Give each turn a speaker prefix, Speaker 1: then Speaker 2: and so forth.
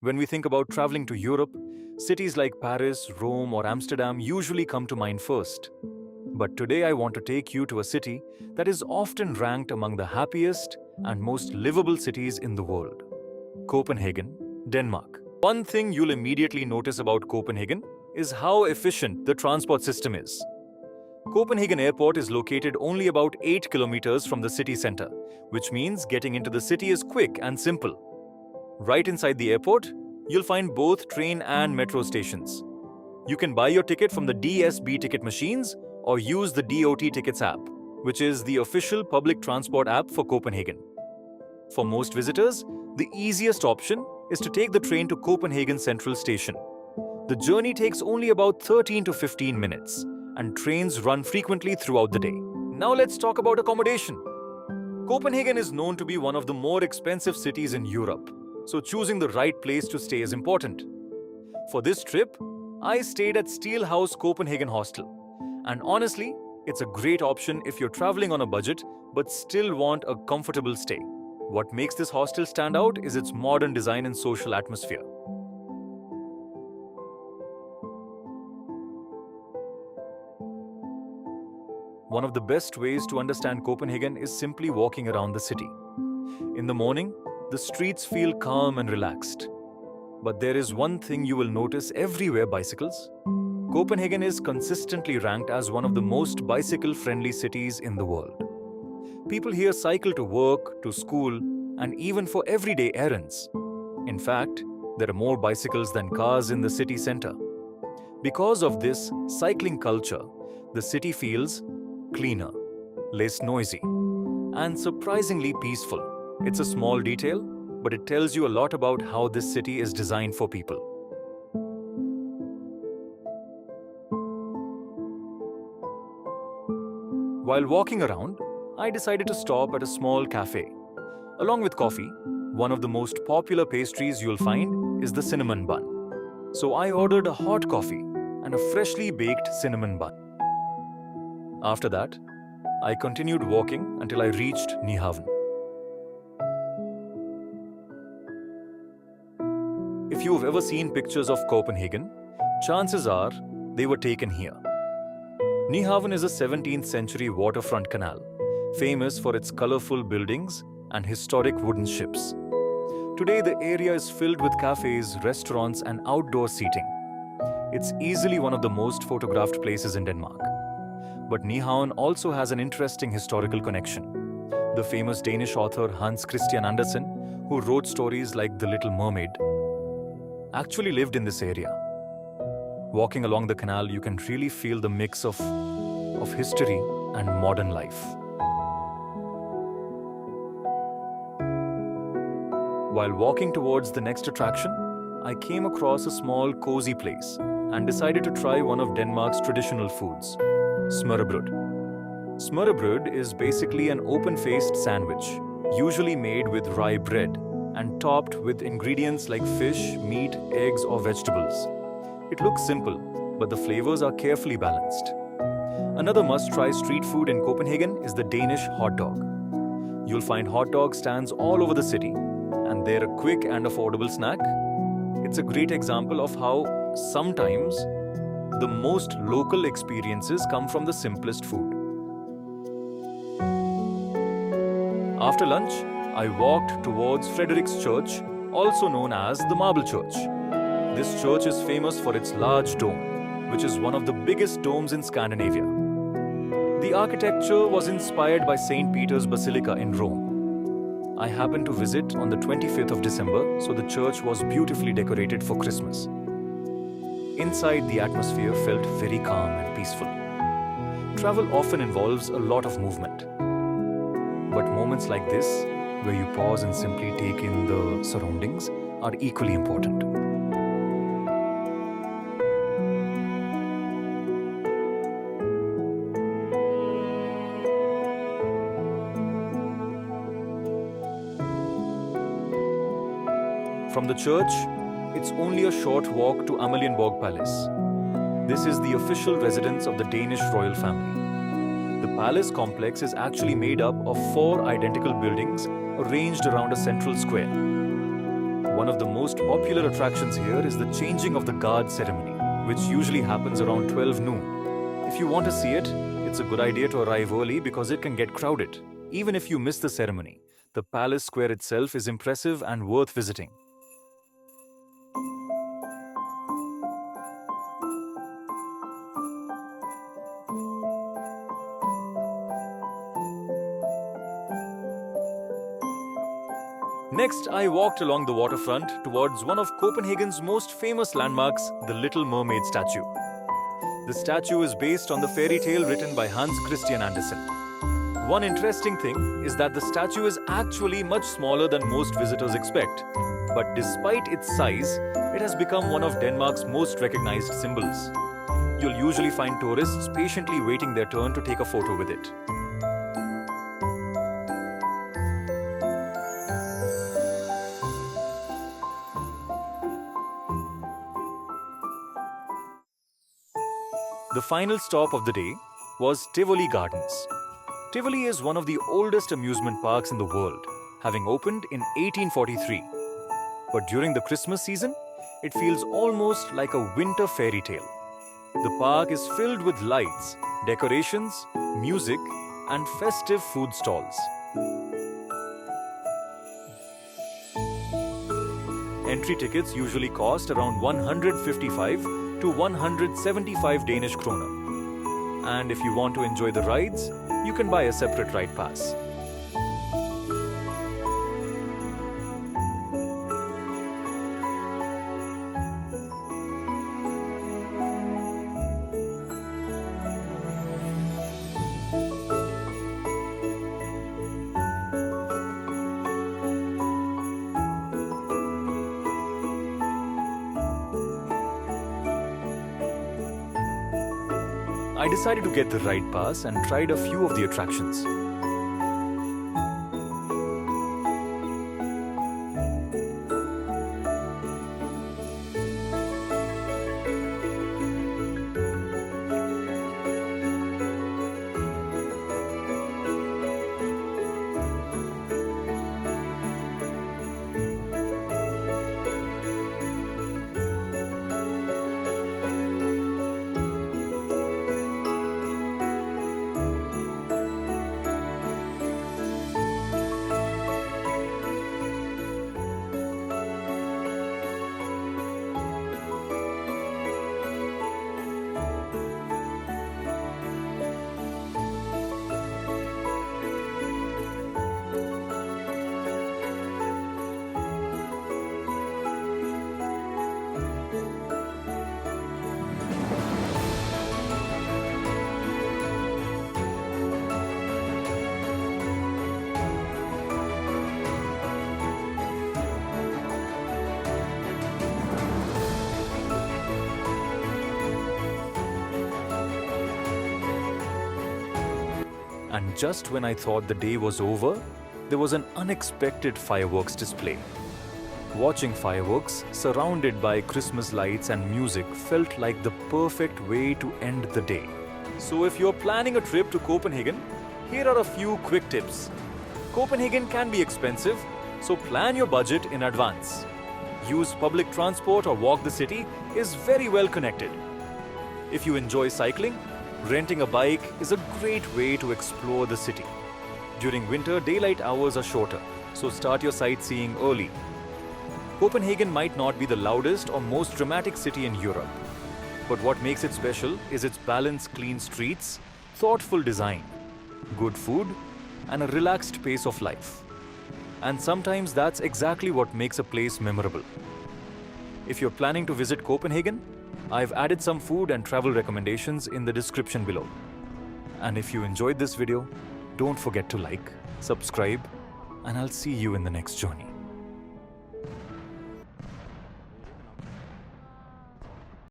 Speaker 1: When we think about traveling to Europe, cities like Paris, Rome, or Amsterdam usually come to mind first. But today I want to take you to a city that is often ranked among the happiest and most livable cities in the world: Copenhagen, Denmark. One thing you'll immediately notice about Copenhagen is how efficient the transport system is. Copenhagen Airport is located only about 8 kilometers from the city center, which means getting into the city is quick and simple. Right inside the airport, you'll find both train and metro stations. You can buy your ticket from the DSB ticket machines or use the DOT Tickets app, which is the official public transport app for Copenhagen. For most visitors, the easiest option is to take the train to Copenhagen Central Station. The journey takes only about 13 to 15 minutes, and trains run frequently throughout the day. Now let's talk about accommodation. Copenhagen is known to be one of the more expensive cities in Europe, so choosing the right place to stay is important. For this trip, I stayed at Steelhouse Copenhagen Hostel, and honestly, it's a great option if you're traveling on a budget but still want a comfortable stay. What makes this hostel stand out is its modern design and social atmosphere. One of the best ways to understand Copenhagen is simply walking around the city. In the morning, the streets feel calm and relaxed. But there is one thing you will notice everywhere: bicycles. Copenhagen is consistently ranked as one of the most bicycle-friendly cities in the world. People here cycle to work, to school, and even for everyday errands. In fact, there are more bicycles than cars in the city center. Because of this cycling culture, the city feels cleaner, less noisy, and surprisingly peaceful. It's a small detail, but it tells you a lot about how this city is designed for people. While walking around, I decided to stop at a small cafe. Along with coffee, one of the most popular pastries you'll find is the cinnamon bun. So I ordered a hot coffee and a freshly baked cinnamon bun. After that, I continued walking until I reached Nyhavn. If you've ever seen pictures of Copenhagen, chances are they were taken here. Nyhavn is a 17th century waterfront canal, famous for its colorful buildings and historic wooden ships. Today, the area is filled with cafes, restaurants, and outdoor seating. It's easily one of the most photographed places in Denmark. But Nyhavn also has an interesting historical connection. The famous Danish author Hans Christian Andersen, who wrote stories like The Little Mermaid, actually lived in this area. Walking along the canal, you can really feel the mix of history and modern life. While walking towards the next attraction, I came across a small, cozy place and decided to try one of Denmark's traditional foods, smørrebrød. Smørrebrød is basically an open-faced sandwich, usually made with rye bread and topped with ingredients like fish, meat, eggs, or vegetables. It looks simple, but the flavors are carefully balanced. Another must-try street food in Copenhagen is the Danish hot dog. You'll find hot dog stands all over the city, and they're a quick and affordable snack. It's a great example of how sometimes the most local experiences come from the simplest food. After lunch, I walked towards Frederik's church, also known as the Marble Church. This church is famous for its large dome, which is one of the biggest domes in Scandinavia. The architecture was inspired by St. Peter's Basilica in Rome. I happened to visit on the 25th of December, so the church was beautifully decorated for Christmas. Inside, the atmosphere felt very calm and peaceful. Travel often involves a lot of movement. But moments like this, where you pause and simply take in the surroundings, are equally important. From the church, it's only a short walk to Amalienborg Palace. This is the official residence of the Danish royal family. The palace complex is actually made up of 4 identical buildings arranged around a central square. One of the most popular attractions here is the changing of the guard ceremony, which usually happens around 12 noon. If you want to see it, it's a good idea to arrive early because it can get crowded. Even if you miss the ceremony, the palace square itself is impressive and worth visiting. Next, I walked along the waterfront towards one of Copenhagen's most famous landmarks, the Little Mermaid Statue. The statue is based on the fairy tale written by Hans Christian Andersen. One interesting thing is that the statue is actually much smaller than most visitors expect. But despite its size, it has become one of Denmark's most recognized symbols. You'll usually find tourists patiently waiting their turn to take a photo with it. The final stop of the day was Tivoli Gardens. Tivoli is one of the oldest amusement parks in the world, having opened in 1843. But during the Christmas season, it feels almost like a winter fairy tale. The park is filled with lights, decorations, music, and festive food stalls. Entry tickets usually cost around 155 to 175 Danish kroner. And if you want to enjoy the rides, you can buy a separate ride pass. I decided to get the ride pass and tried a few of the attractions. And just when I thought the day was over, there was an unexpected fireworks display. Watching fireworks, surrounded by Christmas lights and music, felt like the perfect way to end the day. So if you're planning a trip to Copenhagen, here are a few quick tips. Copenhagen can be expensive, so plan your budget in advance. Use public transport or walk the city is very well connected. If you enjoy cycling, renting a bike is a great way to explore the city. During winter, daylight hours are shorter, so start your sightseeing early. Copenhagen might not be the loudest or most dramatic city in Europe, but what makes it special is its balanced, clean streets, thoughtful design, good food, and a relaxed pace of life. And sometimes that's exactly what makes a place memorable. If you're planning to visit Copenhagen, I've added some food and travel recommendations in the description below. And if you enjoyed this video, don't forget to like, subscribe, and I'll see you in the next journey.